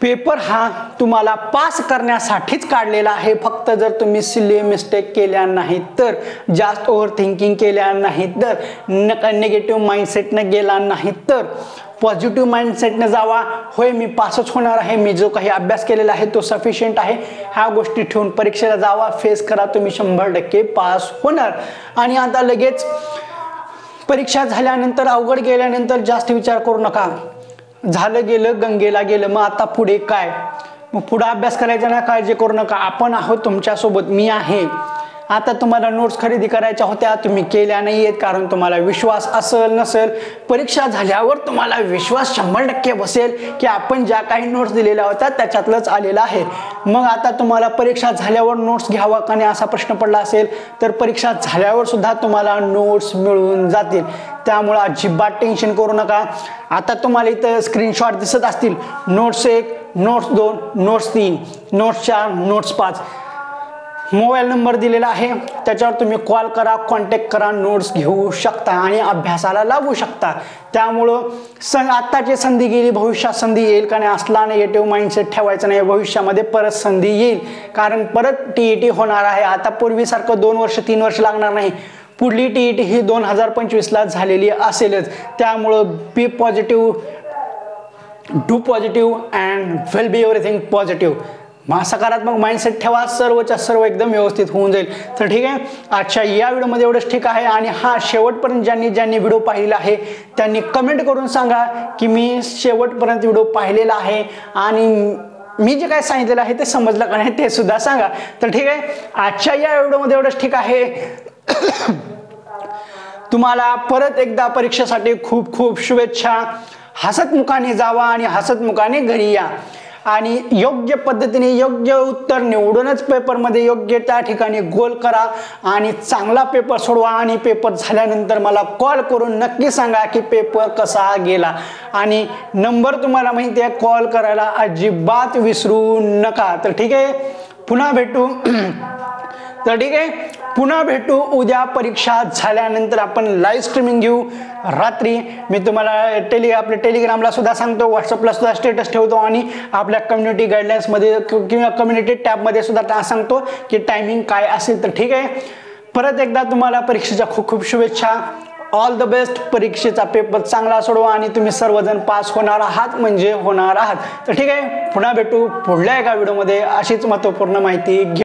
पेपर हा तुम्हाला पास करण्यासाठीच काढलेला आहे. फक्त जर तुम्ही सिली मिस्टेक केल्या नाहीत तर, जास्त ओव्हर थिंकिंग केल्या नाहीत तर, निगेटिव्ह माइंडसेटने गेला नाहीत तर, पॉझिटिव्ह माइंडसेटने जावा. होय, मी पासच होणार आहे, मी जो काही अभ्यास केलेला आहे तो सफिशियंट आहे, ह्या गोष्टी ठेवून परीक्षेला जावा, फेस करा. तुम्ही 100% पास होणार. आणि आता लगेच परीक्षा झाल्यानंतर, अवघड गेल्यानंतर जास्त विचार करू नका. झालं गेलं, गंगेला गेलं. मग आता पुढे काय? मग पुढे अभ्यास करायचा ना, काळजी करू नका. आपण आहोत तुमच्यासोबत, मी आहे. आता तुम्हाला नोट्स खरेदी करायच्या होत्या, तुम्ही केल्या नाहीयेत कारण तुम्हाला विश्वास असेल नसेल. परीक्षा झाल्यावर तुम्हाला विश्वास 100% बसेल की आपण ज्या काही नोट्स दिलेल्या होत्या त्याच्यातलंच आलेलं आहे. मग आता तुम्हाला परीक्षा झाल्यावर नोट्स घ्यावा का नाही असा प्रश्न पडला असेल तर परीक्षा झाल्यावर सुद्धा तुम्हाला नोट्स मिळून जातील. त्यामुळे अजिबात टेन्शन करू नका. आता तुम्हाला इथं स्क्रीनशॉट दिसत असतील. Notes 1, notes 2, notes 3, notes 4, notes 5. Mobile number दिलेला आहे, त्याच्यावर तुम्ही कॉल करा, कॉन्टॅक्ट करा, नोट्स घेऊ शकता आणि अभ्यासाला लागू शकता. त्यामुळं आत्ताची संधी गेली, भविष्यात संधी येईल का नाही असला निगेटिव्ह माइंडसेट ठेवायचा नाही. भविष्यामध्ये परत संधी येईल कारण परत TET होणार आहे. आता पूर्वीसारखं 2 वर्ष 3 वर्ष लागणार नाही. पुढली TET ही 2025ला झालेली असेलच. त्यामुळं be positive, do positive and will be everything positive. सकारात्मक माइंडसेट ठेवा, सर्वच्या सर्व एकदम व्यवस्थित होऊन जाईल. तर ठीक आहे, आजच्या या व्हिडिओमध्ये एवढंच ठीक आहे. आणि हा शेवटपर्यंत ज्यांनी व्हिडिओ पाहिलेला आहे त्यांनी कमेंट करून सांगा की मी शेवटपर्यंत व्हिडिओ पाहिलेला आहे आणि मी जे काय सांगितलेलं आहे ते समजलं का नाही ते सुद्धा सांगा. तर ठीक आहे, आजच्या या व्हिडिओमध्ये एवढंच ठीक आहे. तुम्हाला परत एकदा परीक्षेसाठी खूप खूप शुभेच्छा. हसतमुखाने जावा आणि हसतमुखाने घरी या आणि योग्य पद्धतीने योग्य उत्तर निवडूनच पेपरमध्ये योग्य त्या ठिकाणी गोल करा आणि चांगला पेपर सोडवा. आणि पेपर झाल्यानंतर मला कॉल करून नक्की सांगा की पेपर कसा गेला. आणि नंबर तुम्हाला माहिती आहे, कॉल करायला अजिबात विसरू नका. तर ठीक आहे, पुन्हा भेटू. तर ठीक आहे, पुन्हा भेटू उद्या. परीक्षा झाल्यानंतर आपण लाईव्ह स्ट्रीमिंग घेऊ रात्री. मी तुम्हाला आपल्या टेलिग्रामला सुद्धा सांगतो, व्हॉट्सअपला सुद्धा स्टेटस ठेवतो आणि आपल्या कम्युनिटी गाईडलाईन्समध्ये किंवा कम्युनिटी टॅबमध्ये सुद्धा सांगतो की टायमिंग काय असेल. तर ठीक आहे, परत एकदा तुम्हाला परीक्षेच्या खूप खूप शुभेच्छा. All the best. परीक्षेचा पेपर चांगला सोडवा आणि तुम्ही सर्वजण पास होणार आहात म्हणजे होणार आहात. तर ठीक आहे, पुन्हा भेटू पुढल्या एका व्हिडिओमध्ये अशीच महत्त्वपूर्ण माहिती घेऊ.